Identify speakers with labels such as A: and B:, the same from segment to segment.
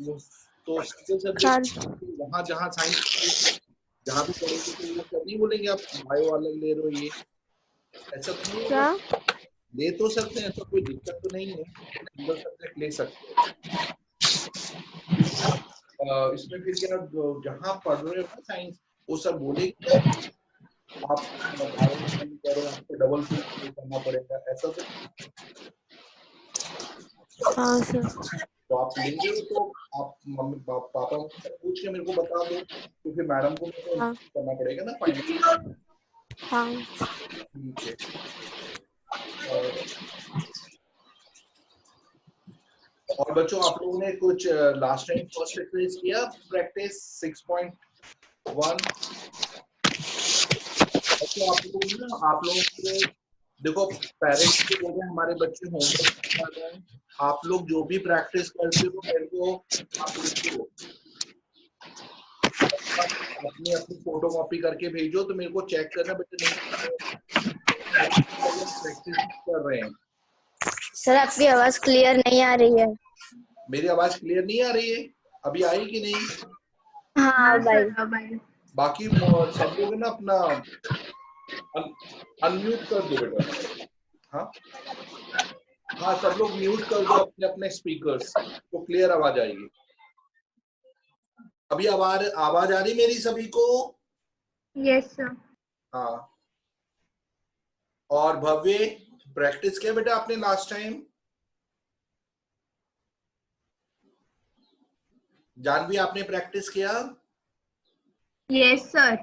A: तो सब्जेक्ट वहाँ जहाँ साइंस जहाँ भी पढ़ोगे तो वो सब नहीं बोलेंगे आप बायो अलग ले रहे हो, ये ऐसा तो नहीं होगा। ले तो सकते हैं, ऐसा कोई दिक्कत तो नहीं है, सिंगल सब्जेक्ट ले सकते हो। इसमें फिर क्या जहाँ पढ़ रहे हो ना साइंस, वो सब बोलेंगे आप बायो नहीं करो, आपको डबल फीस पे करना पड़ेगा, ऐसा तो
B: हाँ सर।
A: तो आप लेंगे तो आप मम्मी पापा से पूछ के मेरे को बता दो, तो फिर मैडम को मेरे को करना पड़ेगा ना फाइनल।
B: हाँ
A: ठीक है। और बच्चों आप लोगों ने कुछ लास्ट टाइम फर्स्ट एक्सरसाइज किया प्रैक्टिस 6.1? तो आप लोगों को देखो, पेरेंट्स को बोल रहे हैं हमारे बच्चे होमवर्क कर रहे हैं, आप लोग जो भी प्रैक्टिस करते हो मेरे को आप लिखो, अपनी अपनी फोटो कॉपी करके भेजो तो मेरे को चेक करना बेटा, नहीं प्रैक्टिस कर रहे हैं।
B: सर आपकी आवाज क्लियर नहीं आ रही है।
A: मेरी आवाज क्लियर नहीं आ रही है? अभी आई कि नहीं?
B: हाँ भाई।
A: बाकी सब लोग ना अपना अनम्यूट कर दो बेटा। हाँ हाँ, सब लोग म्यूट कर दो अपने अपने स्पीकर्स, तो क्लियर आवाज आएगी। अभी आवाज आ रही मेरी सभी को?
C: Yes sir.
A: हाँ। और भव्य प्रैक्टिस किया बेटा आपने लास्ट टाइम? जानवी आपने प्रैक्टिस किया?
C: Yes sir.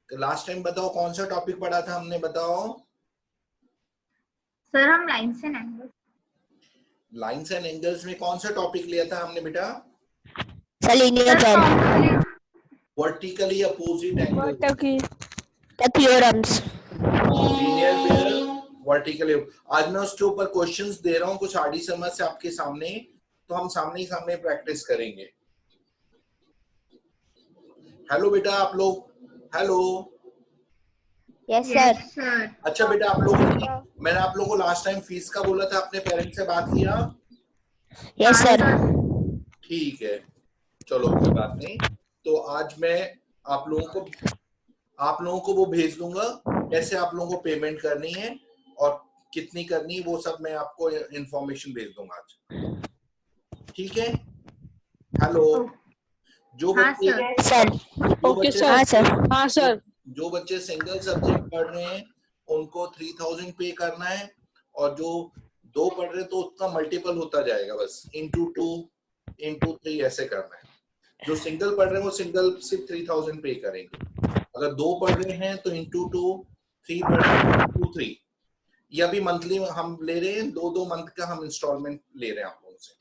A: लास्ट टाइम बताओ कौन सा टॉपिक पढ़ा था हमने, बताओ।
C: सर हम lines and angles.
A: Lines and angles में कौन सा टॉपिक लिया था हमने बेटा?
B: लीनियर पैर,
A: vertically opposite angle,
B: theorems,
A: linear pair, vertically. आज मैं उसके ऊपर क्वेश्चंस दे रहा हूँ कुछ आड़ी समझ से आपके सामने, तो हम सामने ही सामने प्रैक्टिस करेंगे। हेलो बेटा आप लोग, हेलो।
B: Yes sir.
A: अच्छा बेटा आप लोगों ने, मैंने आप लोगों को लास्ट टाइम फीस का बोला था, अपने पेरेंट्स से बात किया?
B: Yes sir.
A: ठीक है, चलो कोई बात नहीं। तो आज मैं आप लोगों को वो भेज दूंगा कैसे आप लोगों को पेमेंट करनी है और कितनी करनी है, वो सब मैं आपको इंफॉर्मेशन भेज दूंगा आज, ठीक है? हेलो। जो बच्चे जो बच्चे सिंगल सब्जेक्ट पढ़ रहे हैं उनको 3000 पे करना है, और जो दो पढ़ रहे हैं तो उसका मल्टीपल होता जाएगा, बस इंटू 2 इंटू 3 ऐसे करना है। जो सिंगल पढ़ रहे हैं वो सिंगल सिर्फ 3000 पे करेंगे, अगर दो पढ़ रहे हैं तो इंटू 2, 3 पढ़ रहे हैं इंटू 3। या भी मंथली हम ले रहे हैं, 2 मंथ का हम इंस्टॉलमेंट ले रहे हैं आप लोगों से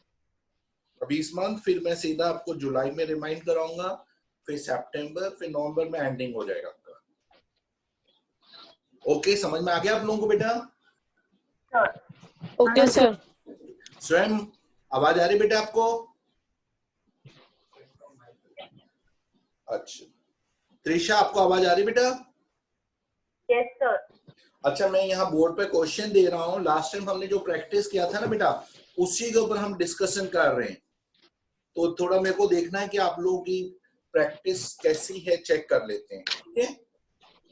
A: अभी इस मंथ, फिर मैं सीधा आपको जुलाई में रिमाइंड कराऊंगा, फिर सितंबर, फिर नवंबर में एंडिंग हो जाएगा आपका। ओके, समझ में आ गया आप लोगों को बेटा?
D: Okay sir.
A: स्वयं आवाज आ रही बेटा आपको? अच्छा, त्रिशा आपको आवाज आ रही बेटा?
C: Yes sir.
A: अच्छा, मैं यहाँ बोर्ड पे क्वेश्चन दे रहा हूँ, लास्ट टाइम हमने जो प्रैक्टिस किया था ना बेटा, उसी के ऊपर हम डिस्कशन कर रहे हैं, तो थोड़ा मेरे को देखना है कि आप लोगों की प्रैक्टिस कैसी है, चेक कर लेते हैं, ठीक है?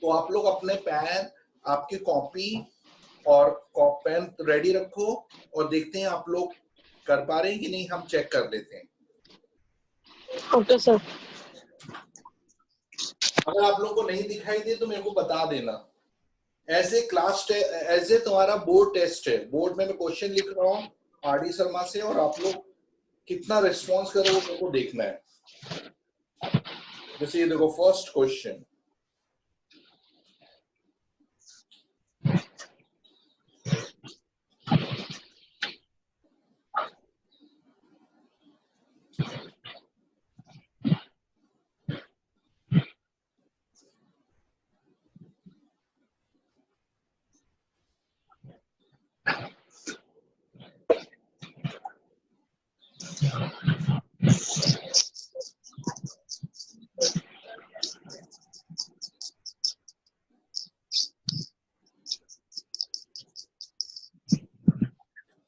A: तो आप लोग अपने पेन, आपकी कॉपी और पेन रेडी रखो और देखते हैं आप लोग कर पा रहे हैं कि नहीं, हम चेक कर लेते हैं।
D: Okay sir.
A: अगर आप लोगों को नहीं दिखाई दे तो मेरे को बता देना। ऐसे ऐसे तुम्हारा बोर्ड टेस्ट है, बोर्ड में मैं क्वेश्चन लिख रहा हूँ आरडी शर्मा से, और आप लोग कितना रिस्पॉन्स करो वो मेरे को देखना है। जैसे ये देखो फर्स्ट क्वेश्चन,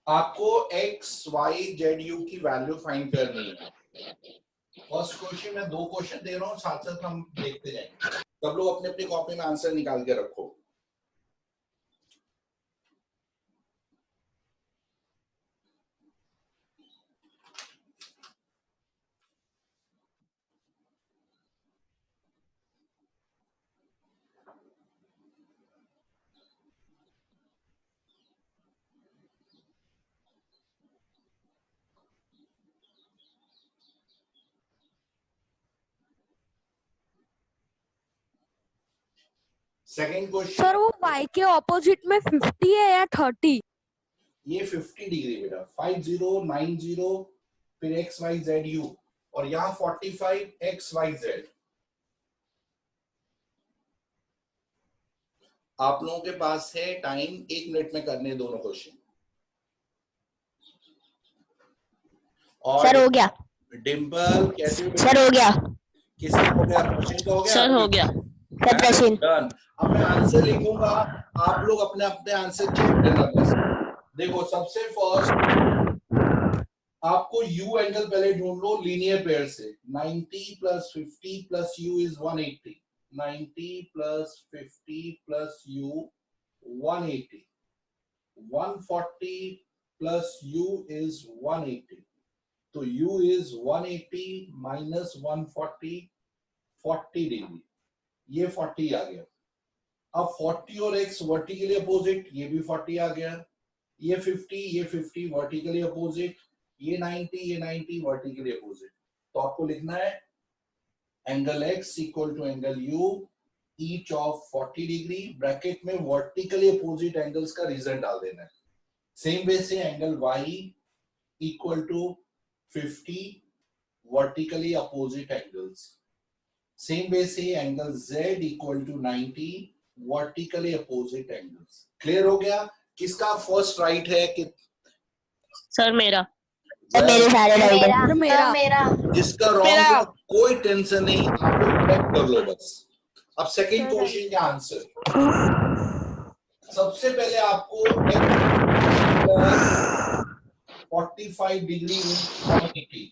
A: आपको x y z u की वैल्यू फाइंड करनी है। फर्स्ट क्वेश्चन में 2 क्वेश्चन दे रहा हूँ, साथ साथ हम देखते जाएंगे। सब लोग अपने अपनी कॉपी में आंसर निकाल के रखो। Second question.
D: सर वो y के ऑपोजिट में 50 है या 30?
A: ये 50 डिग्री बेटा, 50 90 फिर x y z u और यहाँ 45 x y z। आप लोगों के पास है टाइम 1 मिनट में करने दोनों क्वेश्चन। और
B: सर हो गया।
A: डिम्पल कैसे हो बेटा?
B: सर हो गया।
A: किसका हो गया? क्वेश्चन का हो गया?
D: सर हो गया।
B: सर प्रश्न।
A: डन। अब मैं आंसर लिखूंगा, आप लोग अपने अपने आंसर चेक करना बस। देखो सबसे फर्स्ट आपको u एंगल पहले ढूंढ लो लीनियर पेयर से। 90 + 50 + u is 180। 90 + 50 + u 180। 140 + u is 180। तो u is 180 minus 140 40 डिग्री। ये 40 आ गया। अब 40 और x वर्टिकली अपोजिट, ये भी 40 आ गया। ये 50 वर्टिकली अपोजिट, ये 90 वर्टिकली अपोजिट। तो आपको लिखना है angle x equal to angle u each of 40 degree, bracket में वर्टिकली अपोजिट एंगल्स का रीजन डाल देना है। सेम वे से angle y equal to 50 vertically opposite angles. Same way से angle z equal to 90 vertically opposite angles. Clear हो गया? किसका फर्स्ट राइट है कि
D: सर मेरा।
B: सर मेरे सारे राइट है।
D: सर मेरा।
A: जिसका रॉन्ग है कोई टेंशन नहीं, आप लोग करेक्ट कर लो बस। अब सेकंड क्वेश्चन का आंसर। सबसे पहले आपको 45 degree 180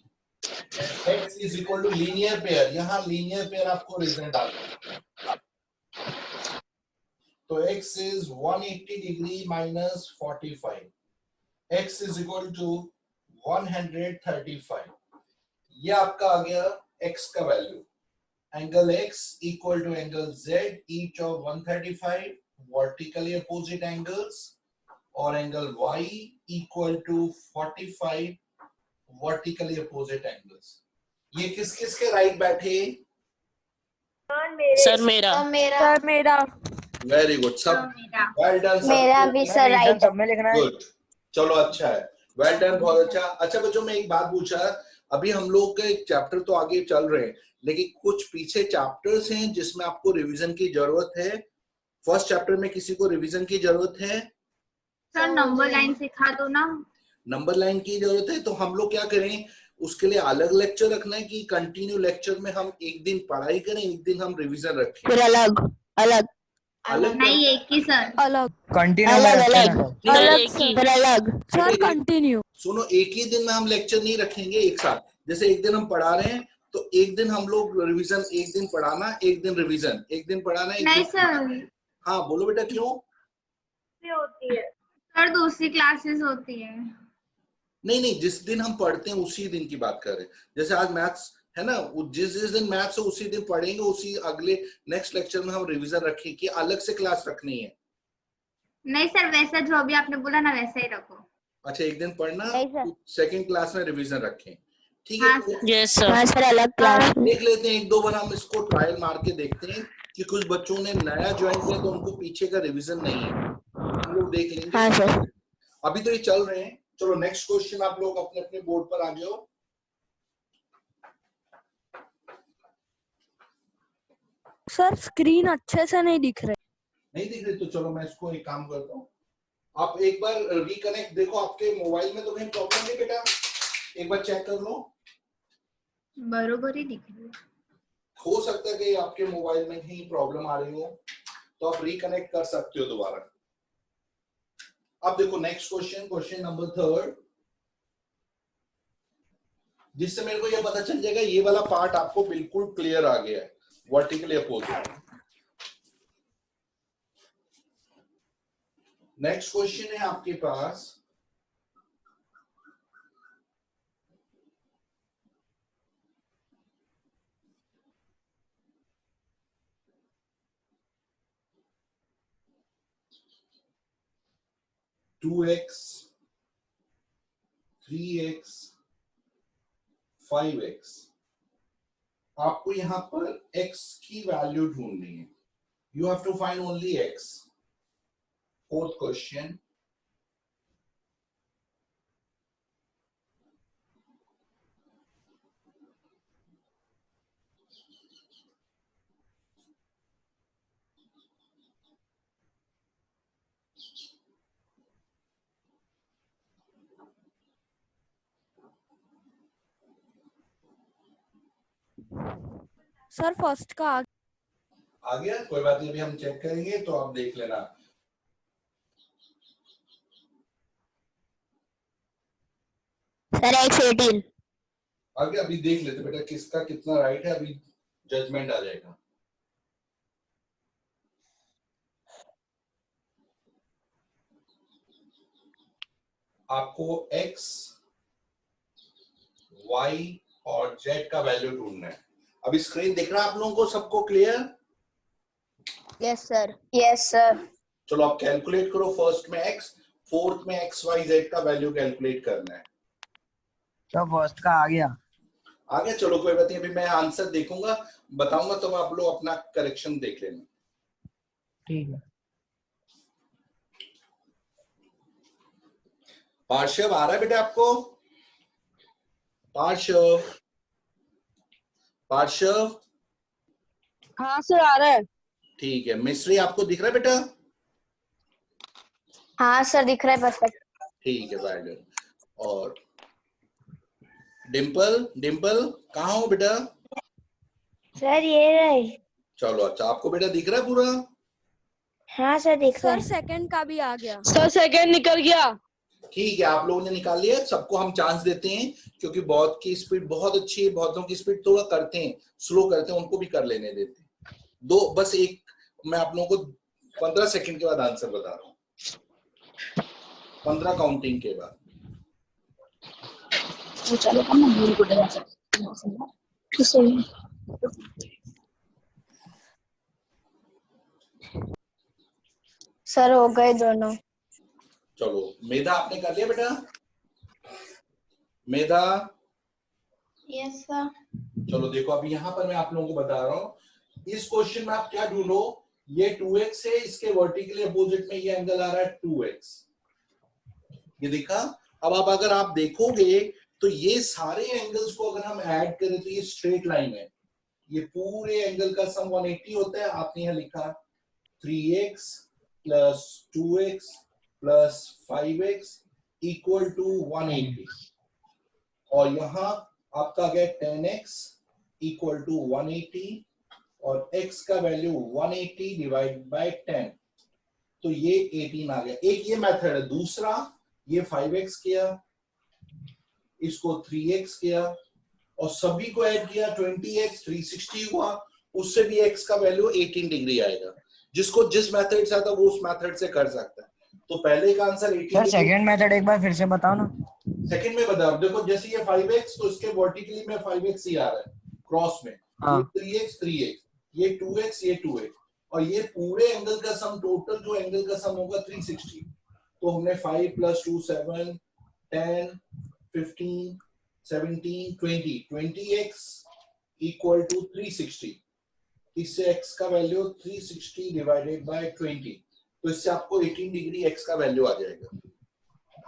A: x is equal to linear pair. यहाँ लीनियर पेयर आपको रिजल्ट डालना है। तो x is 180 degree minus 45, x is equal to 135। ये आपका आ गया x का value. Angle x equal to angle z each of 135 vertically opposite angles, और angle y equal to 45 vertically opposite angles. ये किस किस के राइट बैठे?
D: सर मेरा। सर मेरा।
A: वेरी गुड, सब वेल डन।
B: मेरा भी सर राइट है।
A: गुड, चलो अच्छा है, वेल डन, बहुत अच्छा। अच्छा बच्चों, मैं एक बात पूछा, अभी हम लोग के चैप्टर तो आगे चल रहे हैं, लेकिन कुछ पीछे चैप्टर्स हैं जिसमें आपको रिवीजन की जरूरत है। फर्स्ट चैप्टर में किसी को रिवीजन की जरूरत है?
C: सर नंबर लाइन सिखा दो ना।
A: नंबर लाइन की जरूरत है, तो हम लोग क्या करें, उसके लिए अलग लेक्चर रखना है कि कंटिन्यू लेक्चर में हम एक दिन पढ़ाई करें, एक दिन हम रिवीजन रखें?
B: फिर अलग अलग
A: अलग
C: नहीं, एक ही सर।
D: अलग।
E: कंटिन्यू
B: अलग
E: में
B: अलग
D: अलग
B: फिर अलग।
D: Sir continue.
A: सुनो, एक ही दिन में हम लेक्चर नहीं रखेंगे एक साथ। जैसे एक दिन हम पढ़ा रहे हैं तो एक दिन हम लोग रिवीजन, एक दिन पढ़ाना, एक दिन रिवीजन, एक दिन पढ़ाना, एक
C: नहीं
A: दिन।
C: सर,
A: हाँ बोलो बेटा, क्यों?
C: होती है सर, दूसरी क्लासेस होती है।
A: नहीं, जिस दिन हम पढ़ते हैं उसी दिन की बात कर रहे हैं। जैसे आज मैथ्स है ना, जिस दिन मैथ्स है उसी दिन पढ़ेंगे, उसी अगले नेक्स्ट लेक्चर में हम रिवीजन रखेंगे कि अलग से क्लास रखनी है?
C: नहीं सर, वैसा जो अभी आपने बोला ना वैसा ही रखो।
A: अच्छा, एक दिन पढ़ना,
B: नहीं सर।
A: सेकंड क्लास में रिवीजन रखें, ठीक
C: हाँ
A: है?
C: सर।
D: Yes sir.
B: हाँ सर, अलग क्लास।
A: देख लेते हैं, एक दो बार हम इसको ट्रायल मार के देखते हैं कि कुछ बच्चों ने नया ज्वाइन किया तो उनको पीछे का रिवीजन नहीं है, हम लोग देख लेंगे।
B: हाँ सर।
A: अभी तो ये चल रहे हैं। चलो नेक्स्ट क्वेश्चन, आप लोग अपने अपने बोर्ड पर आ जाओ।
D: सर स्क्रीन अच्छे से नहीं दिख रही।
A: नहीं दिख रही? तो चलो मैं इसको एक काम करता हूँ, आप एक बार रिकनेक्ट देखो, आपके मोबाइल में तो कहीं प्रॉब्लम नहीं बेटा? एक बार चेक कर लो।
C: बरोबर ही दिख रही है।
A: हो सकता है कि आपके मोबाइल में कहीं प्रॉब्लम आ रही हो, तो आप रिकनेक्ट कर सकते हो दोबारा। अब देखो नेक्स्ट क्वेश्चन, क्वेश्चन नंबर 3। जिससे मेरे को ये पता चल जाएगा ये वाला पार्ट आपको बिल्कुल क्लियर आ गया है, वर्टिकली अपोजिट। नेक्स्ट क्वेश्चन है आपके पास, टू एक्स, 3x, 5x। आपको यहां पर x की वैल्यू ढूंढनी है। You have to find only x। Fourth question,
D: sir first का
A: आ गया? कोई बात नहीं, अभी हम चेक करेंगे तो आप देख लेना।
B: Sir x18।
A: आगे अभी देख लेते बेटा किसका कितना राइट है, अभी जजमेंट आ जाएगा। आपको x, y और z का वैल्यू ढूंढना है। अभी स्क्रीन दिख रहा है आप लोगों को, सबको clear?
B: Yes sir.
C: Yes sir.
A: चलो आप कैलकुलेट करो। फर्स्ट में x, फोर्थ में x, y, z का वैल्यू कैलकुलेट करना है।
E: तो फर्स्ट का आ गया।
A: आ गया? चलो कोई बात नहीं, अभी मैं आंसर देखूंगा, बताऊंगा, तो आप लोग अपना करेक्शन देख लेना।
E: ठीक है।
A: पार्श्व आ रहा है बेटा आपको? पार्श्व, पार्श्व,
D: हाँ सर आ रहा है।
A: ठीक है। मिश्री आपको दिख रहा है बेटा?
C: हाँ सर दिख रहा है, परफेक्ट।
A: ठीक है, वेरी गुड। और डिंपल, डिंपल कहाँ हो बेटा?
C: सर ये रहे।
A: चलो अच्छा, आपको बेटा दिख रहा है पूरा?
C: हाँ सर दिख रहा
D: सर
C: है।
D: सेकंड का भी आ गया। सर सेकंड निकल गया।
A: ठीक है, आप लोगों ने निकाल लिया। सबको हम चांस देते हैं क्योंकि बहुत की स्पीड बहुत अच्छी है, बहुतों की स्पीड थोड़ा करते हैं, स्लो करते हैं, उनको भी कर लेने देते हैं। दो बस एक, मैं आप लोगों को 15 सेकंड के बाद आंसर बता रहा हूँ, 15 काउंटिंग के बाद।
C: सर हो गए दोनों।
A: चलो मेधा आपने कर लिया बेटा? मेधा?
C: Yes sir.
A: चलो देखो, अभी यहाँ पर मैं आप लोगों को बता रहा हूँ, इस क्वेश्चन में आप क्या ढूंढो, ये 2x है, इसके वर्टिकली अपोजिट में ये एंगल आ रहा है 2x, ये देखा? अब अगर आप देखोगे तो ये सारे एंगल्स को अगर हम ऐड करें तो ये स्ट्रेट लाइन है, ये पूरे एंगल का सम 180 होता है। आपने यहाँ लिखा 3x plus 2x plus 5x equal to 180, और यहाँ आपका गया 10x इक्वल टू 180 और x का वैल्यू 180 डिवाइड बाय 10, तो ये 18 आ गया। एक ये मेथड है। दूसरा, ये 5x किया, इसको 3x किया और सभी को ऐड किया, 20x 360 हुआ, उससे भी x का वैल्यू 18 डिग्री आएगा। जिसको जिस मेथड से आता है वो उस मेथड से कर सकता है। तो पहले का आंसर 18।
E: सर सेकंड मेथड एक बार फिर से बताओ ना।
A: सेकंड में बताओ, देखो जैसे ये 5x तो इसके वर्टिकली में 5x ही आ रहा है क्रॉस में,
E: हाँ।
A: ये 3x, ये 2x, ये 2x, और ये पूरे एंगल का सम, टोटल जो एंगल का सम होगा 360। तो हमने 5 प्लस 2 7, 10, 15, 17, 20, 20x इक्वल टू 360। इससे x का वैल्यू 360 डिवाइडेड बाय 20, तो इससे आपको 18 डिग्री x का वैल्यू आ जाएगा।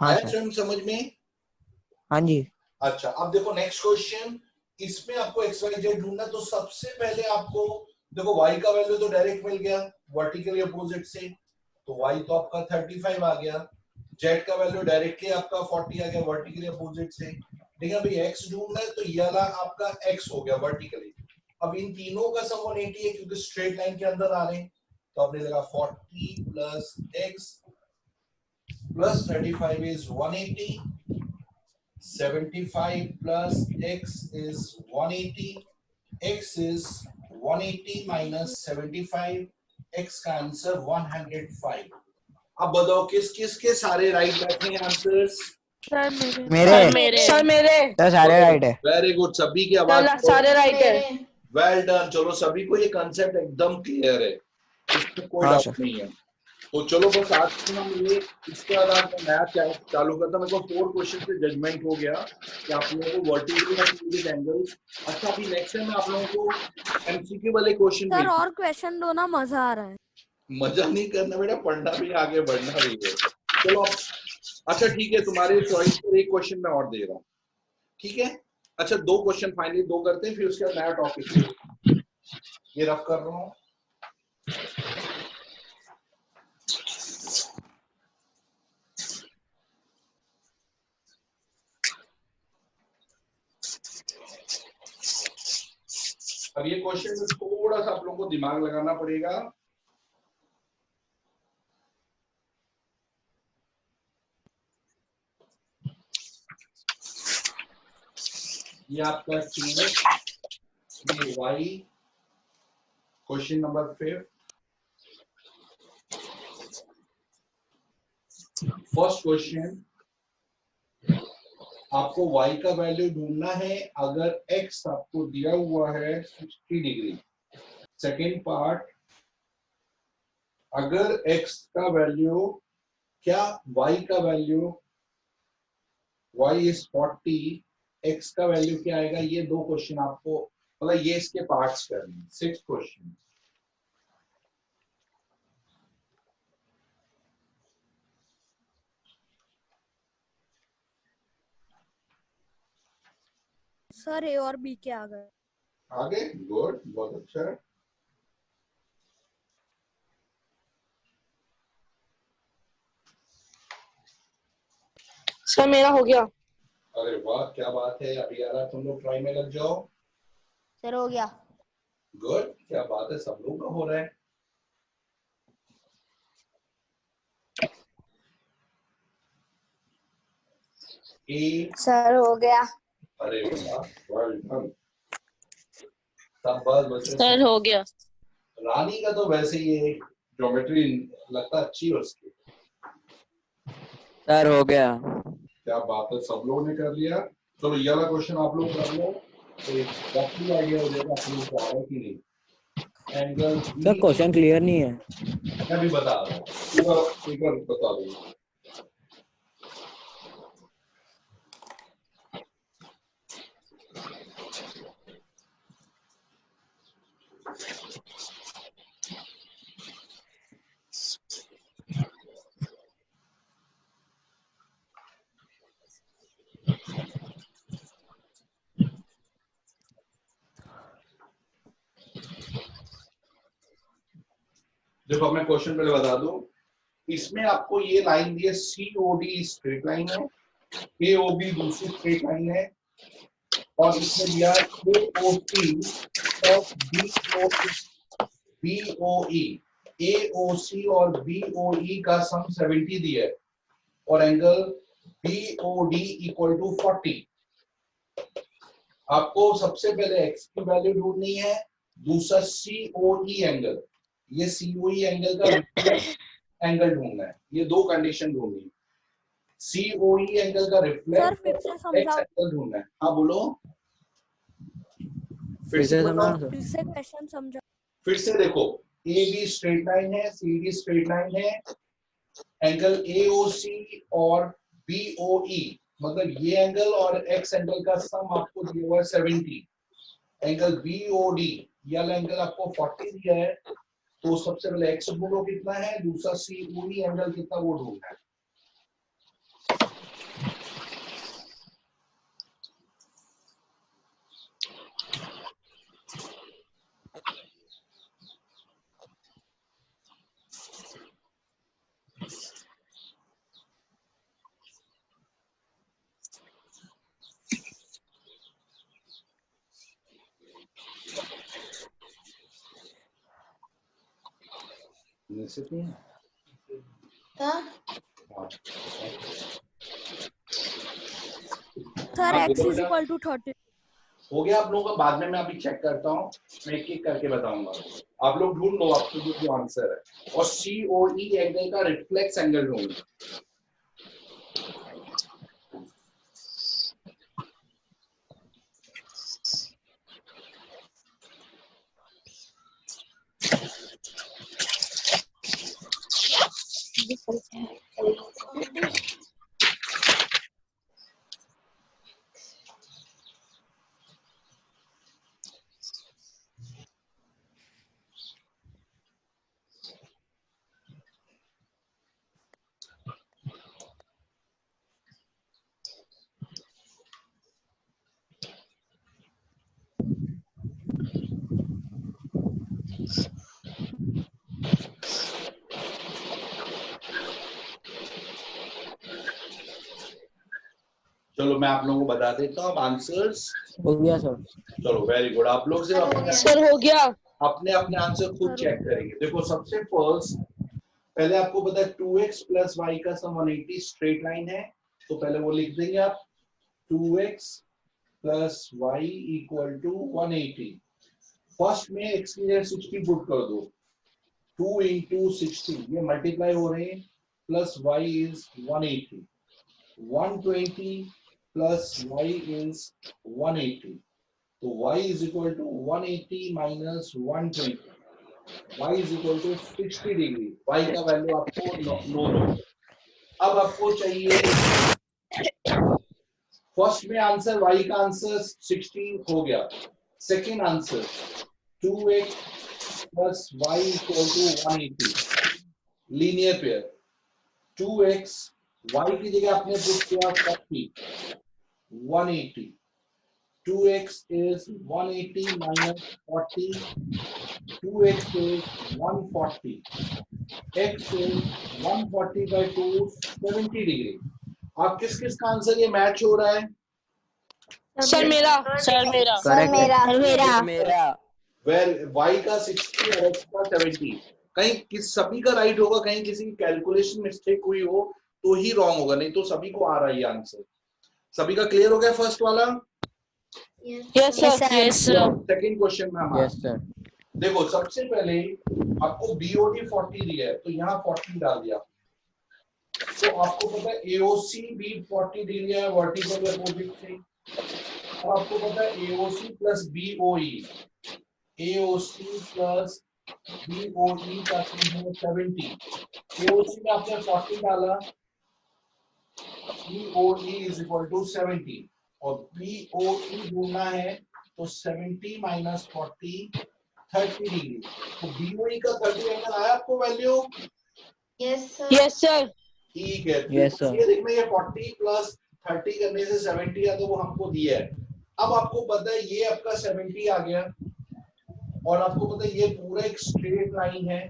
E: हाँ
A: आया स्वयं समझ में?
E: हाँ जी।
A: अच्छा, अब देखो नेक्स्ट क्वेश्चन, इसमें आपको x y z ढूंढना। तो सबसे पहले आपको देखो y का वैल्यू तो डायरेक्ट मिल गया वर्टिकली अपोजिट से, तो y तो आपका 35 आ गया। z का वैल्यू डायरेक्टली आपका 40 आ गया वर्टिकली अपोजिट से। लेकिन अभी x ढूंढना है, तो ये वाला आपका x हो गया वर्टिकली। अब इन तीनों का सम 180 है क्योंकि स्ट्रेट लाइन के अंदर आ रहे हैं, तो आपने लगा 40 plus x plus 35 is 180 75 plus x is 180. X is 180 minus 75. X का आंसर 105. अब बताओ किस किस के सारे राइट बैठे हैं आंसर्स?
D: सर मेरे
E: मेरे
F: सर मेरे
E: तो सारे राइट है।
A: वेरी गुड, सभी की आवाज
F: सारे राइट है।
A: Well done. चलो सभी को ये कंसेप्ट एकदम क्लियर है, इसमें कोई
E: हाँ,
A: डाउट नहीं है। तो चलो बस आज से हम ये इसके बाद आज मैं नया चालू करता। मेरे को 4 क्वेश्चन से जजमेंट हो गया कि आप लोगों को वर्टिकल और क्यूबिक एंगल। अच्छा अभी नेक्स्ट टाइम मैं आप लोगों को एमसीक्यू वाले क्वेश्चन
D: सर और क्वेश्चन दो ना, मजा आ रहा है।
A: मजा नहीं करना बेटा, पढ़ना भी आगे बढ़ना भी है। चलो अच्छा ठीक है, तुम्हारे चॉइस पर एक क्वेश्चन मैं और दे रहा हूँ, ठीक है? अच्छा 2 क्वेश्चन फाइनली 2 करते हैं, फिर उसके बाद नया टॉपिक ये रफ कर रहा हूँ। अब ये क्वेश्चन में थोड़ा सा आप लोगों को दिमाग लगाना पड़ेगा। ये आपका 2x, ये y, question number 5। First question, आपको y का वैल्यू ढूंढना है अगर x आपको दिया हुआ है 60 डिग्री। सेकेंड पार्ट, अगर x का वैल्यू, क्या y का वैल्यू, y इज 40, x का वैल्यू क्या आएगा? ये 2 क्वेश्चन आपको, मतलब ये इसके पार्ट्स करने। 6th क्वेश्चन,
D: सर ए और बी के आ गए।
A: आगे गुड, बहुत अच्छा।
F: सर मेरा हो गया।
A: अरे वाह क्या बात है, अभी आ रहा, तुम लोग ट्राई में लग जाओ।
B: सर हो गया।
A: गुड, क्या बात है, सब लोग का हो रहा है। ए,
B: सर हो गया।
A: अरे वाह, वेल डन। सब बस बच्चे
F: सर हो गया।
A: रानी का तो वैसे ही ज्योमेट्री लगता अच्छी है उसकी।
E: सर हो गया।
A: क्या बात है, सब लोगों ने कर लिया। चलो ये वाला क्वेश्चन आप लोग कर लो, तो एक रफली आइडिया हो जाएगा आप लोगों को आ रहा है कि नहीं। एंगल
E: सर क्वेश्चन क्लियर नहीं है।
A: मैं भी बता रहा हूँ, एक बार बता दूंगा। देखो मैं क्वेश्चन पहले बता दूं, इसमें आपको ये लाइन दी है, COD स्ट्रेट लाइन है, AOB दूसरी स्ट्रेट लाइन है, और इसमें दिया AOC और BOE, AOC और BOE का सम 70 दिया है, और एंगल BOD इक्वल टू 40। आपको सबसे पहले x की वैल्यू ढूंढनी है, दूसरा COE एंगल, ये COE एंगल का रिफ्लेक्स एंगल ढूंढना है। ये 2 कंडीशन ढूंढनी है। COE एंगल का
D: सर
A: रिफ्लेक्स
D: फिर से
A: एक्स
D: समझाओ।
A: एंगल ढूंढना है। हाँ बोलो,
E: फिर से
A: बताओ।
E: समझाओ
D: फिर से क्वेश्चन समझाओ।
A: फिर से देखो, AB स्ट्रेट लाइन है, CD स्ट्रेट लाइन है, एंगल AOC और BOE, मतलब ये एंगल और x एंगल का सम आपको दिया हुआ है 70। एंगल BOD ये एंगल आपको 40 दिया है, तो सबसे पहले x ढूंढो कितना है, दूसरा COE एंगल कितना वो ढूंढना है। निश्चित नहीं है। हाँ।
D: सर
A: हाँ,
D: x
A: बोलो
D: इज
A: बेटा।
D: Equal to 30।
A: हो गया आप लोगों का? बाद में मैं अभी चेक करता हूँ, मैं एक एक करके बताऊंगा। आप लोग ढूंढ लो आपको जो आंसर है, और COE एंगल का रिफ्लेक्स एंगल ढूंढ लो। चलो मैं आप लोगों को बता देता हूँ आंसर्स।
E: हो गया सर।
A: चलो वेरी गुड। आप लोग सिर्फ अपने
D: सर हो गया।
A: अपने अपने आंसर खुद
D: सर,
A: चेक करेंगे। देखो सबसे फर्स्ट, पहले आपको पता है 2x प्लस वाई का सम 180 स्ट्रेट लाइन है, तो पहले वो लिख देंगे आप, 2x plus y equal to 180। First में x की जगह 60 पुट कर दो, 2 इंटू 60, ये मल्टीप्लाई हो रहे हैं, plus y is 180, 120 plus y is 180, तो y is equal to 180 minus 120, y is equal to 60 degree. y का वैल्यू आपको नो लो। अब आपको चाहिए, फर्स्ट में आंसर y का आंसर 60 हो गया। Second answer 2x plus y equal to 180, linear pair. 2x y की जगह आपने पुट किया 40, 180, 2x is 180 minus 40, 2x is 140, x is 140 by 2, 70 degree. आप किस किस का आंसर ये मैच हो रहा है?
D: सर मेरा।
C: सर मेरा।
B: सर मेरा।
E: मेरा
A: वेर y का 60 और x का 70, कहीं किस सभी का राइट होगा, कहीं किसी की कैलकुलेशन मिस्टेक हुई हो तो ही रॉन्ग होगा, नहीं तो सभी को आ रहा है ये आंसर। सभी का क्लियर हो गया फर्स्ट वाला?
D: Yes sir.
C: Yes sir.
A: Second question में हम
E: यस सर।
A: देखो, सबसे पहले आपको BOD 40 दिया है, तो यहाँ 40 डाल दिया। तो आपको पता है AOC भी 40 दिया है वर्टिकल अपोजिट से, और आपको पता है AOC plus BOE, AOC plus BOE का सम है 70। AOC में आपने 40 डाला, BOE इज इक्वल टू 70, और BOE ढूंढना है तो 70 माइनस 40, 30 डिग्री। तो BOE का 30 एंगल आया आपको value?
C: Yes sir.
D: Yes sir.
A: ठीक है।
E: Yes, sir.
A: ये देखना, ये 40 प्लस 30 करने से 70 आ, तो वो हमको दिया है। अब आपको पता है ये आपका 70 आ गया, और आपको पता है ये पूरा एक स्ट्रेट लाइन है,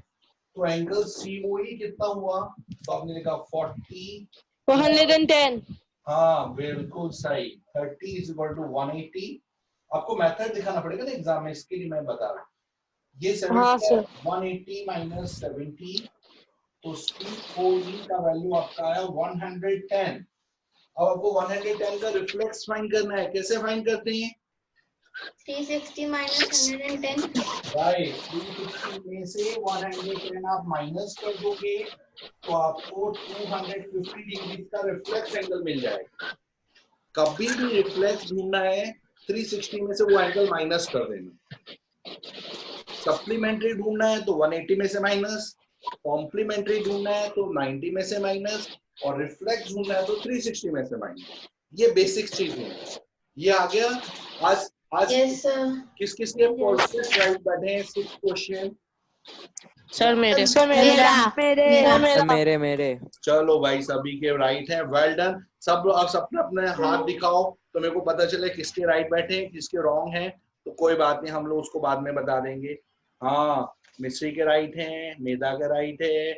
A: तो एंगल COE कितना हुआ? तो आपने लिखा 40,
D: 110।
A: हाँ बिल्कुल सही, 30 इज इक्वल टू 180। आपको मेथड दिखाना पड़ेगा ना एग्जाम में, इसके लिए मैं बता रहा हूँ। ये 70
D: हाँ,
A: है,
D: सर।
A: 180 माइनस 70, तो COE का वैल्यू आपका आया 110। अब आपको 110 का रिफ्लेक्स फाइंड करना है। कैसे फाइंड करते हैं?
C: 360 माइनस 110।
A: राइट, 360 में से 110 आप माइनस कर दोगे तो आपको 250 डिग्री का रिफ्लेक्स एंगल मिल जाएगा। कभी भी रिफ्लेक्स ढूंढना है 360 में से वो एंगल माइनस कर देना। सप्लीमेंट्री ढूंढना है तो 180 में से माइनस, कॉम्प्लीमेंट्री ढूंढना है तो 90 में से माइनस, और रिफ्लेक्स ढूंढना है तो 360 में से माइनस। ये बेसिक चीज है। ये आ गया। आज आज
C: यस सर।
A: किस किस के परफेक्ट राइट बैठे हैं? 6 क्वेश्चन।
C: सर मेरे।
D: सर मेरा।
B: मेरा।
E: मेरे मेरे
A: चलो भाई, सभी के राइट हैं, वेल डन। सब लोग आप अपने अपने हाथ दिखाओ तो मेरे को पता चले किसके राइट बैठे हैं, किसके रॉन्ग हैं। तो कोई बात नहीं, हम लोग उसको बाद में बता देंगे। हाँ, मिश्री के राइट हैं, मेधा का राइट है,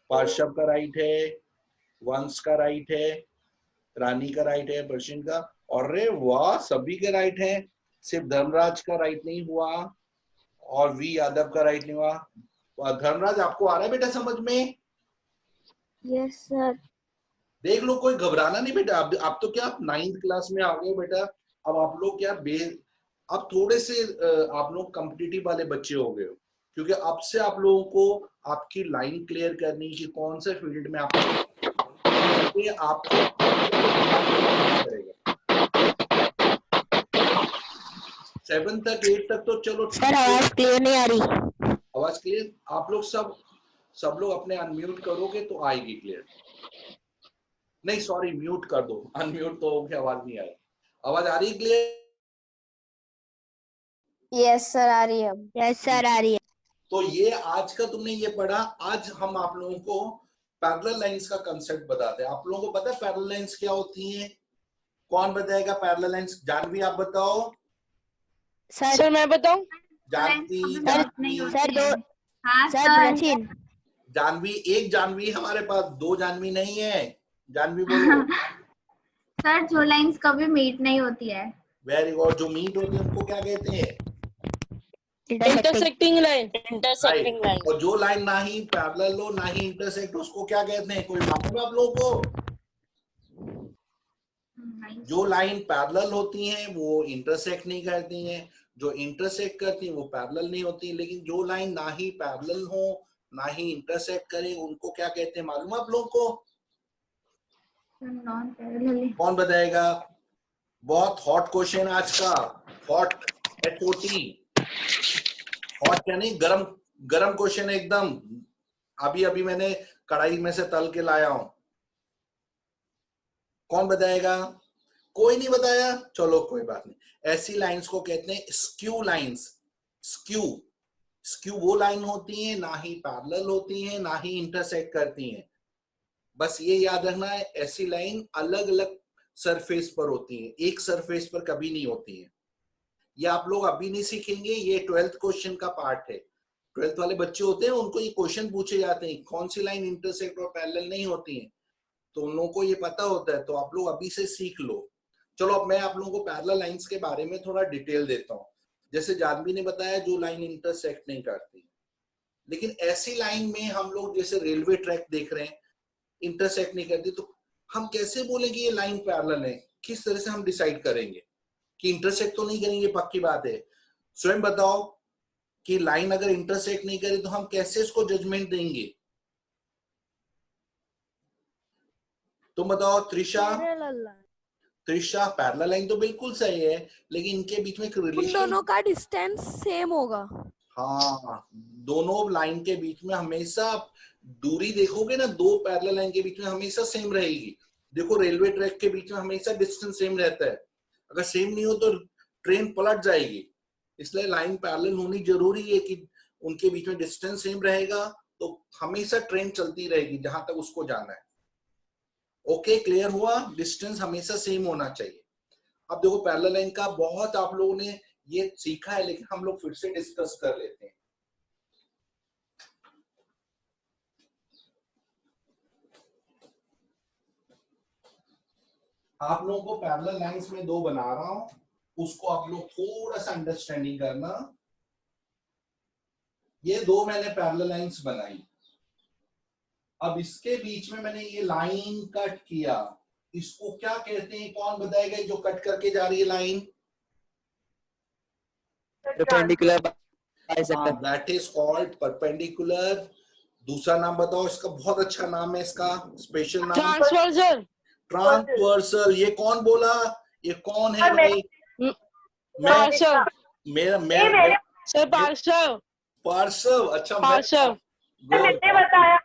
A: पार्शव का राइट है, वंश का राइट है, रानी का राइट है, प्रशिन का। और रे वाह, सभी के राइट हैं, सिर्फ धर्मराज का राइट नहीं हुआ, और वी यादव का राइट नहीं हुआ। धर्मराज, आपको आ रहा है बेटा समझ में?
B: Yes sir.
A: देख लो, कोई घबराना नहीं बेटा। अब तो क्या आप 9th क्लास में आ गए बेटा। अब आप लोग क्या अब थोड़े से आप लोग कॉम्पिटिटिव वाले बच्चे हो गए हो, क्योंकि अब से आप लोगों को आपकी लाइन क्लियर करनी कि कौन से फील्ड में आपको करेगा। 7 तक 8 तक तो चलो
D: सर आवाज क्लियर नहीं आ रही।
A: आवाज क्लियर। आप लोग सब लोग अपने अनम्यूट करोगे तो आएगी क्लियर। नहीं सॉरी, म्यूट कर दो, अनम्यूट तो होगी, आवाज नहीं आई। आवाज आ रही है क्लियर?
B: यस सर आ रही है अब।
D: यस सर आ रही है।
A: तो ये आज का तुमने ये पढ़ा। आज हम आप लोगों को पैरेलल लाइंस का कंसेप्ट बताते हैं। आप लोगों को पता है पैरेलल लाइंस क्या होती हैं? कौन बताएगा पैरेलल लाइंस? जानवी आप बताओ।
D: सर मैं बताऊं?
A: जानवी
D: सर दो
C: हाँ
D: सर
C: सर।
D: प्रचिन।
A: जानवी, एक जानवी हमारे पास, 2 जानवी नहीं है। जानवी बोलो।
C: सर जो लाइंस कभी मीट नहीं होती है।
A: Very good. जो मीट होती है उनको क्या कहते हैं?
D: Intersecting line.
A: राइट। और जो लाइन ना ही पैरेलल हो ना ही इंटरसेक्ट, उसको क्या कहते हैं? कोई मालूम है आप लोगों को? जो लाइन पैरेलल होती हैं वो इंटरसेक्ट नहीं करती हैं, जो इंटरसेक्ट करती हैं वो पैरेलल नहीं होती। लेकिन जो लाइन ना ही पैरेलल हो ना ही इंटरसेक्ट करे, उनको क्या कहते हैं मालूम है आप लोगों को?
C: Non parallel.
A: कौन बताएगा? बहुत हॉट क्वेश्चन आज का। Hot, HOT। हॉट यानी गरम, गरम क्वेश्चन एकदम। अभी अभी मैंने कढ़ाई में से तल के लाया हूं। कौन बताएगा? कोई नहीं बताया, चलो कोई बात नहीं। ऐसी लाइंस को कहते हैं स्क्यू लाइंस। स्क्यू, स्क्यू वो लाइन होती है ना ही पैरेलल होती है ना ही इंटरसेक्ट करती हैं। बस ये याद रखना है, ऐसी लाइन अलग अलग सरफेस पर होती है, एक सरफेस पर कभी नहीं होती है। ये आप लोग अभी नहीं सीखेंगे, ये 12th क्वेश्चन का पार्ट है। 12th वाले बच्चे होते हैं उनको ये क्वेश्चन पूछे जाते हैं, कौन सी लाइन इंटरसेक्ट और पैरेलल नहीं होती है, तो उन लोगों को ये पता होता है। तो आप लोग अभी से सीख लो। चलो अब मैं आप लोगों को पैरेलल लाइंस के बारे में थोड़ा डिटेल देता हूँ। जैसे जानवी ने बताया, जो लाइन इंटरसेक्ट नहीं करती। लेकिन ऐसी लाइन में हम लोग जैसे रेलवे ट्रैक देख रहे हैं, इंटरसेक्ट नहीं करती, तो हम कैसे बोलेंगे ये लाइन पैरेलल है? किस तरह से हम डिसाइड करेंगे कि इंटरसेक्ट तो नहीं करेंगे? पक्की बात है। स्वयं बताओ कि लाइन अगर इंटरसेक्ट नहीं करे तो हम कैसे इसको जजमेंट देंगे? तुम बताओ त्रिशा। त्रिशा, पैरेलल लाइन तो बिल्कुल सही है, लेकिन इनके बीच में एक
D: उन
A: रिलेशन।
D: दोनों का डिस्टेंस सेम होगा।
A: हाँ, दोनों लाइन के बीच में हमेशा दूरी देखोगे ना, दो पैरेलल लाइन के बीच में हमेशा सेम रहेगी। देखो रेलवे ट्रैक के बीच में हमेशा डिस्टेंस सेम रहता है। अगर सेम नहीं हो तो ट्रेन पलट जाएगी। इसलिए लाइन पैरेलल होनी जरूरी है कि उनके बीच में डिस्टेंस सेम रहेगा, तो हमेशा ट्रेन चलती रहेगी जहां तक उसको जाना है। ओके, क्लियर हुआ? डिस्टेंस हमेशा सेम होना चाहिए। अब देखो पैरेलल लाइन का बहुत आप लोगों ने ये सीखा है, लेकिन हम लोग फिर से डिस्कस कर लेते हैं। आप लोगों को पैरेलल लाइंस में 2 बना रहा हूं, उसको आप लोग थोड़ा सा अंडरस्टैंडिंग करना। ये 2 मैंने पैरेलल लाइंस बनाई। अब इसके बीच में मैंने ये लाइन कट किया, इसको क्या कहते हैं? कौन बताएगा जो कट करके जा रही है line?
E: Perpendicular bisector.
A: That is called perpendicular. दूसरा नाम बताओ इसका, बहुत अच्छा नाम है इसका, स्पेशल नाम।
D: ट्रांसवर्सल।
A: ट्रांसवर्सल। ये कौन बोला? ये कौन है भाई?
D: पार्श्व।
A: मेरा
D: सर पार्श्व।
A: पार्श्व। अच्छा,
D: पार्श्व।
A: मैंने बताया।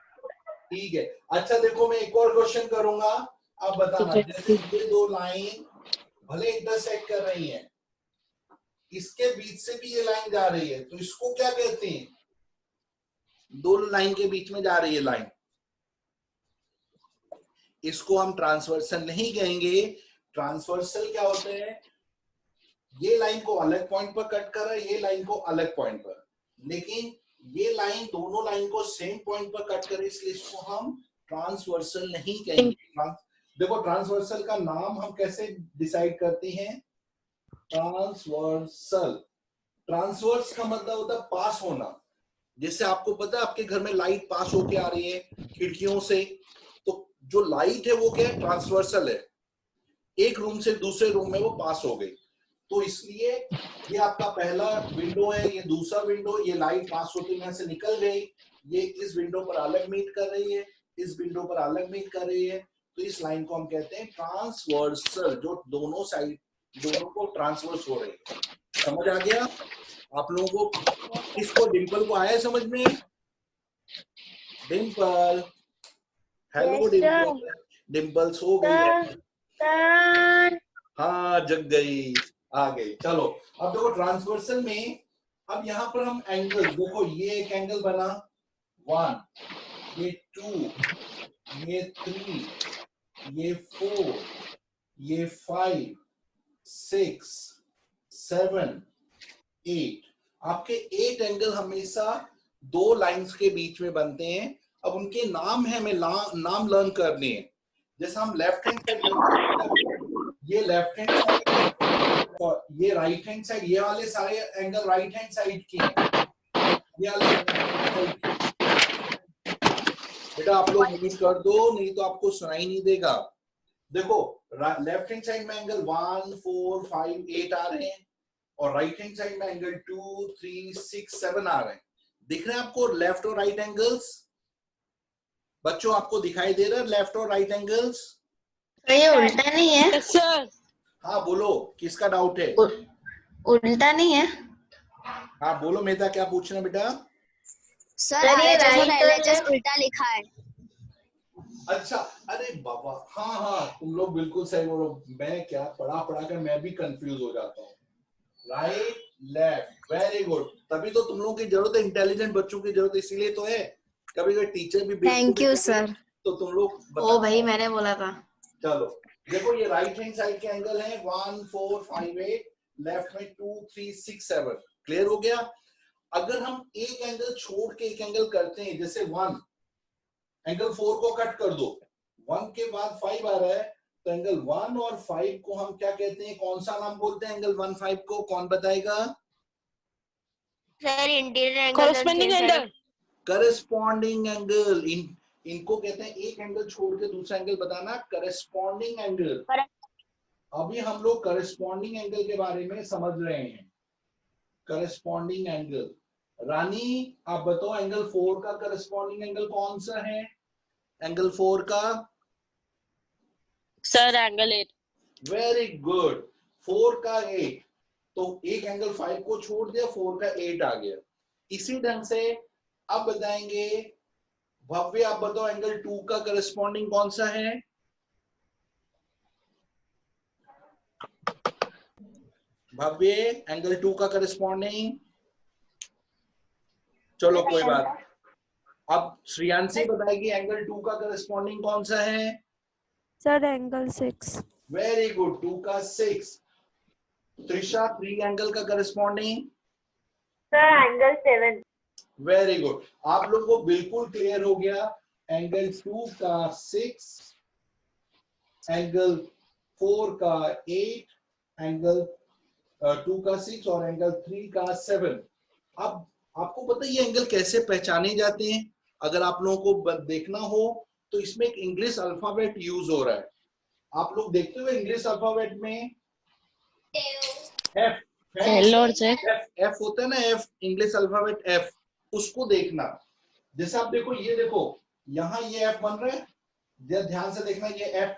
A: ठीक है। अच्छा देखो, मैं एक और क्वेश्चन करूंगा, अब बताना। जैसे ये 2 लाइन भले इंटरसेक्ट कर रही हैं, इसके बीच से भी ये लाइन जा रही है, तो इसको क्या कहते हैं? 2 लाइन के बीच में जा रही है लाइन, इसको हम ट्रांसवर्सल नहीं कहेंगे। ट्रांसवर्सल क्या होते हैं? ये लाइन को अलग पॉइंट पर कट कर रहा है, ये लाइन को अलग पॉइंट पर, लेकिन ये लाइन दोनों लाइन को सेम पॉइंट पर कट करे, इसलिए इसको हम ट्रांसवर्सल नहीं कहेंगे। देखो ट्रांसवर्सल का नाम हम कैसे डिसाइड करते हैं? ट्रांसवर्सल। ट्रांसवर्स का मतलब होता है पास होना। जैसे आपको पता है आपके घर में लाइट पास होके आ रही है खिड़कियों से, तो जो लाइट है वो क्या है, ट्रांसवर्सल है, एक रूम से दूसरे रूम में वो पास हो गई। तो इसलिए ये आपका पहला विंडो है, ये दूसरा विंडो, ये लाइट पास होती यहाँ से निकल गई, ये इस विंडो पर अलग मीट कर रही है, इस विंडो पर अलग मीट कर रही है। तो इस लाइन को हम कहते हैं ट्रांसवर्सल, जो दोनों साइड, दोनों को ट्रांसवर्स हो रही है। समझ आ गया आप लोगों को? इसको डिम्पल को आया समझ में? डिम्पल, हेलो डिम्पल, डिम्पल सो गई है? हाँ जग गई, आ गई। चलो अब देखो ट्रांसवर्सल में, अब यहाँ पर हम एंगल देखो, ये एक एंगल बना 1, ये 2, ये 3, ये 4, ये 5, 6, 7, 8। आपके 8 एंगल हमेशा 2 लाइंस के बीच में बनते हैं। अब उनके नाम है, हमें नाम लर्न करने हैं। जैसे हम लेफ्ट हैंड साइड, ये लेफ्ट हैंड साइड और ये राइट हैंड साइड, ये वाले सारे एंगल राइट हैंड साइड के हैं, ये वाले बेटा आप लोग म्यूट कर दो, नहीं तो आपको सुनाई नहीं देगा। देखो लेफ्ट हैंड साइड में एंगल 1, 4, 5, 8 आ रहे हैं और राइट हैंड साइड में एंगल 2, 3, 6, 7 आ रहे हैं। दिख रहे हैं आपको लेफ्ट और राइट एंगल्स? बच्चों आपको दिखाई दे रहा है लेफ्ट और राइट एंगल्स?
C: ये उल्टा नहीं है
D: सर।
A: हाँ बोलो, किसका डाउट है?
C: उल्टा नहीं है
A: हाँ बोलो मेहता, क्या पूछना बेटा?
B: सर
C: सर, ये
B: RHS और
C: right और
B: LHS
C: left-
B: उल्टा लिखा है।
A: अच्छा, अरे बाबा, हाँ हाँ तुम लोग बिल्कुल सही बोलो। मैं क्या पढ़ा कर मैं भी कंफ्यूज हो जाता हूँ। Right left, very good. तभी तो तुम लोगों की जरूरत है, इंटेलिजेंट बच्चों की जरूरत इसीलिए तो है। कभी कभी टीचर भी
B: थैंक यू सर।
A: तो तुम लोग
C: ओ भाई मैंने बोला था।
A: चलो देखो, ये राइट हैंड साइड के एंगल है 1, 4, 5, 8, लेफ्ट में 2, 3, 6, 7। क्लियर हो गया? अगर हम एक एंगल छोड़ के एक एंगल करते हैं, जैसे 1, एंगल 4 को कट कर दो, 1 के बाद 5 आ रहा है, तो एंगल 1 और 5 को हम क्या कहते हैं, कौन सा नाम बोलते हैं एंगल 1, 5 को? कौन बताएगा?
C: Sir interior angle,
D: corresponding angle.
A: Corresponding angle. इनको कहते हैं एक एंगल छोड़ के दूसरा एंगल बताना, करस्पॉन्डिंग एंगल। अभी हम लोग करस्पॉन्डिंग एंगल के बारे में समझ रहे हैं। करस्पॉन्डिंग एंगल, रानी आप बताओ एंगल 4 का करस्पॉन्डिंग एंगल कौन सा है? एंगल 4 का
D: सर एंगल 8।
A: वेरी गुड, 4 का 8। तो एक एंगल 5 को छोड़ दिया, 4 का 8 आ गया। इसी ढंग से अब बताएंगे, भव्य आप बताओ एंगल 2 का करस्पॉन्डिंग कौन सा है? भव्य एंगल 2 का करस्पॉन्डिंग? चलो कोई बात। अब श्रियांशी बताएगी एंगल 2 का करस्पॉन्डिंग कौन सा है?
D: Sir angle 6।
A: वेरी गुड, 2 का 6। त्रिशा 3 एंगल का corresponding?
C: Sir angle 7।
A: Very good, आप लोग को बिल्कुल क्लियर हो गया। एंगल 2 का 6, एंगल 4 का 8, एंगल 2 का 6 और एंगल 3 का 7। अब आपको पता है ये एंगल कैसे पहचाने जाते हैं? अगर आप लोगों को देखना हो तो इसमें एक इंग्लिश अल्फाबेट यूज हो रहा है। आप लोग देखते हो इंग्लिश अल्फाबेट में एफ, एफ होता है ना, एफ इंग्लिश अल्फाबेट एफ, उसको देखना। जैसे आप देखो, ये देखो यहाँ ये एफ बन रहा है, ध्यान से देखना, ये एफ,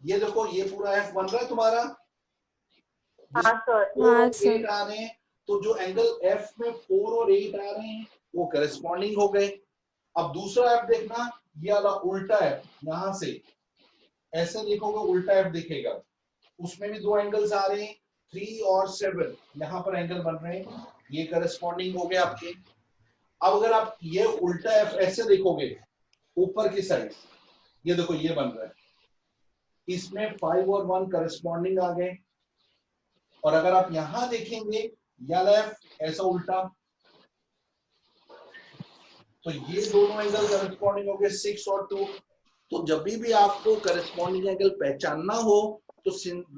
A: ये देखो ये पूरा एफ बन रहा है तुम्हारा।
C: हाँ सर।
A: 8 आ रहे हैं, तो जो एंगल एफ में 4 और 8 आ रहे हैं वो करस्पॉन्डिंग हो गए। अब दूसरा एफ देखना, ये वाला उल्टा एफ, यहां से ऐसे देखोगे उल्टा एफ दिखेगा, उसमें भी 2 एंगल्स आ रहे हैं, 3 और 7, यहाँ पर एंगल बन रहे हैं, ये करस्पॉन्डिंग हो गए आपके। अब अगर आप ये उल्टा एफ ऐसे देखोगे ऊपर की साइड, ये देखो ये बन रहा है, इसमें 5 और 1 करस्पॉन्डिंग आ गए। और अगर आप यहां देखेंगे या लेफ्ट ऐसा उल्टा, तो ये दोनों एंगल करस्पॉन्डिंग हो गए 6 और 2। तो जब भी आपको करस्पॉन्डिंग एंगल पहचानना हो तो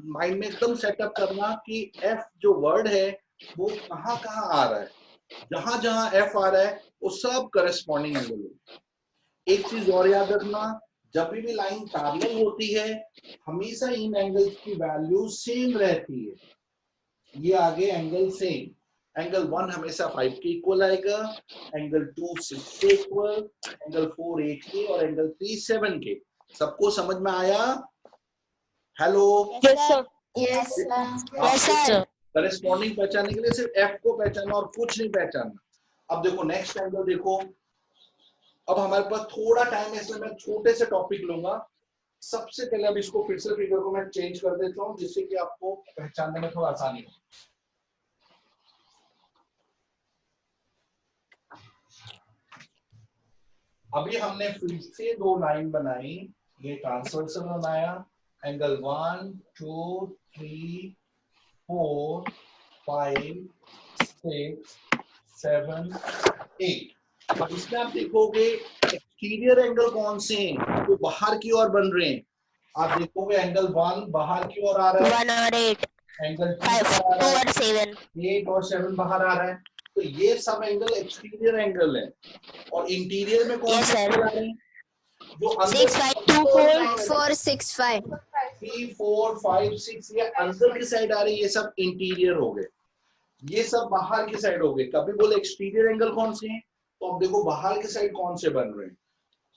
A: माइंड में एकदम सेटअप करना कि एफ जो वर्ड है वो कहाँ कहाँ आ रहा है, जहां जहां एफ आ रहा है वो सब करस्पॉन्डिंग एंगल है। एक चीज और याद रखना, जब भी लाइन पैरेलल होती है हमेशा इन एंगल्स की वैल्यू सेम रहती है। ये आगे एंगल सेम, एंगल 1 हमेशा 5 के इक्वल आएगा, एंगल 2 6 के इक्वल, एंगल 4 8 के और एंगल 3 7 के। सबको समझ में आया? Hello?
D: Yes sir.
B: Yes, sir.
D: Yes sir.
A: Corresponding पहचानने के लिए सिर्फ एफ को पहचानना और कुछ नहीं पहचानना। अब देखो नेक्स्ट एंगल देखो। अब हमारे पास थोड़ा टाइम है इसलिए मैं छोटे से टॉपिक लूंगा। सबसे पहले अब इसको फिर से फिगर को मैं चेंज कर देता हूं जिससे कि आपको पहचानने में थोड़ा आसानी हो। अभी हमने फिर से दो लाइन बनाई, ये ट्रांसवर्सल बनाया, एंगल 1 2 3 4 5 6 7 8। अब इसमें आप देखोगे एक्सटीरियर एंगल कौन से हैं जो बाहर की ओर बन रहे हैं। आप देखोगे एंगल 1 बाहर की ओर आ रहा है,
D: 1 और 8,
A: एंगल
D: 2 और 7,
A: 8 और 7 बाहर आ रहा है। तो ये सब एंगल एक्सटीरियर एंगल है। और इंटीरियर में कौन
D: Yes,
A: से
D: sir.
A: एंगल आ रहे हैं? जो
D: 6 5 2 4
B: 4 6 5.
A: 3 4 5 6 ये अंदर की साइड आ रही है, ये सब इंटीरियर हो गए। ये सब बाहर की साइड हो गए। कभी बोले एक्सटीरियर एंगल कौन से हैं, तो अब देखो बाहर की साइड कौन से बन रहे हैं।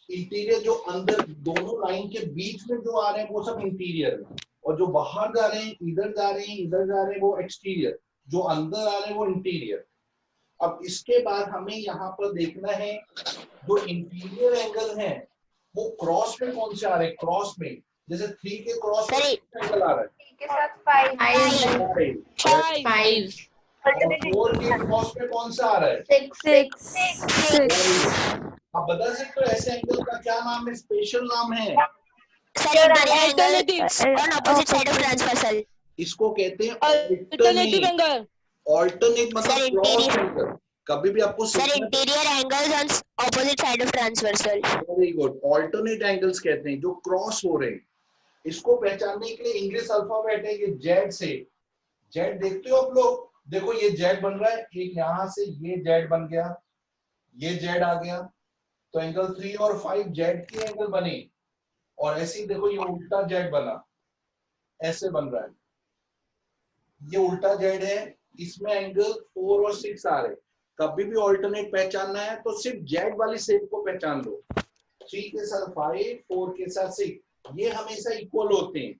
A: इंटीरियर जो अंदर दोनों लाइन के बीच में जो आ रहे हैं वो सब इंटीरियर है, और जो बाहर जा रहे हैं, इधर जा रहे हैं, इधर जा रहे हैं, वो एक्सटीरियर। जो अंदर आ रहे हैं वो इंटीरियर। अब इसके बाद हमें यहाँ पर देखना है जो इंटीरियर एंगल है वो क्रॉस में कौन से आ रहे हैं। क्रॉस में जैसे 3 के क्रॉस में एंगल आ रहा है,
C: के साथ 5
D: 5
A: और 4 के क्रॉस में कौन सा आ रहा है।
B: 6.
A: आप बता सकते हो ऐसे एंगल का क्या नाम है, स्पेशल नाम है।
D: Sir interior angle on opposite side of transversal.
A: इसको कहते हैं
D: अल्टरनेटिव एंगल।
A: ऑल्टरनेट
D: Sir,
A: मतलब क्रॉस
D: interior-
A: एंगल। कभी भी आपको
D: sir interior angles on opposite side of transversal.
A: Very good, alternate angles कहते हैं जो क्रॉस हो रहे हैं। इसको पहचानने के लिए इंग्लिश अल्फाबेट है ये जेड से। जेड देखते हो आप लोग, देखो ये जेड बन रहा है, एक यहां से ये जेड बन गया, ये जेड आ गया, तो एंगल 3 और 5 जेड के एंगल बने। और ऐसे ही देखो ये उल्टा जेड बना, ऐसे बन रहा है, ये उल्टा जेड है, इसमें एंगल 4 और 6 आ रहे। कभी भी ऑल्टरनेट पहचानना है तो सिर्फ जेड वाली शेप को पहचान लो। 3 के साथ 5, 4 के साथ 6, ये हमेशा इक्वल होते हैं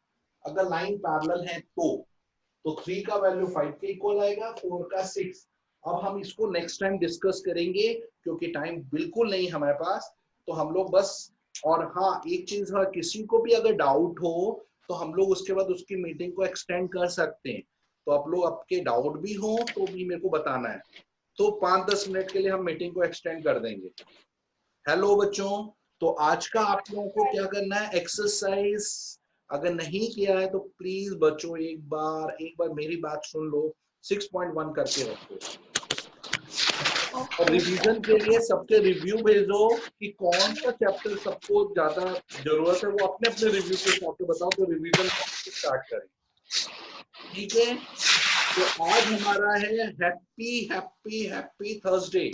A: अगर लाइन पैरेलल है तो 3 का वैल्यू 5 के इक्वल आएगा, 4 का 6। अब हम इसको नेक्स्ट टाइम डिस्कस करेंगे क्योंकि टाइम बिल्कुल नहीं हमारे पास, तो हम लोग बस। और हाँ एक चीज है, किसी को भी अगर डाउट हो तो हम लोग उसके बाद उसकी मीटिंग को एक्सटेंड कर सकते हैं। तो आप लोग आपके डाउट भी हो तो भी मेरे को बताना है, तो 5-10 मिनट के लिए हम मीटिंग को एक्सटेंड कर देंगे। हेलो बच्चों, तो आज का आप लोगों को क्या करना है, एक्सरसाइज अगर नहीं किया है तो प्लीज बच्चों एक बार मेरी बात सुन लो, 6.1 करके रखो। और रिवीजन के लिए सबके रिव्यू भेजो कि कौन सा चैप्टर सबको ज्यादा जरूरत है, वो अपने अपने रिव्यू के हिसाब से बताओ तो रिवीजन स्टार्ट करें। ठीक है, तो आज हमारा है happy happy happy Thursday.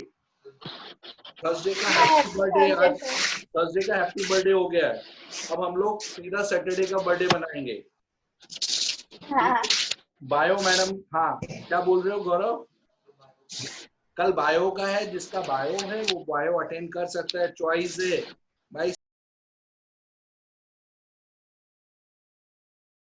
A: Thursday का हैप्पी बर्थडे, आज थर्सडे का हैप्पी बर्थडे हो गया है। अब हम लोग सीधा सैटरडे का बर्थडे मनाएंगे। बायो मैडम, हाँ क्या बोल रहे हो गौरव? कल बायो का है, जिसका बायो है वो बायो अटेंड कर सकता है, चॉइस है।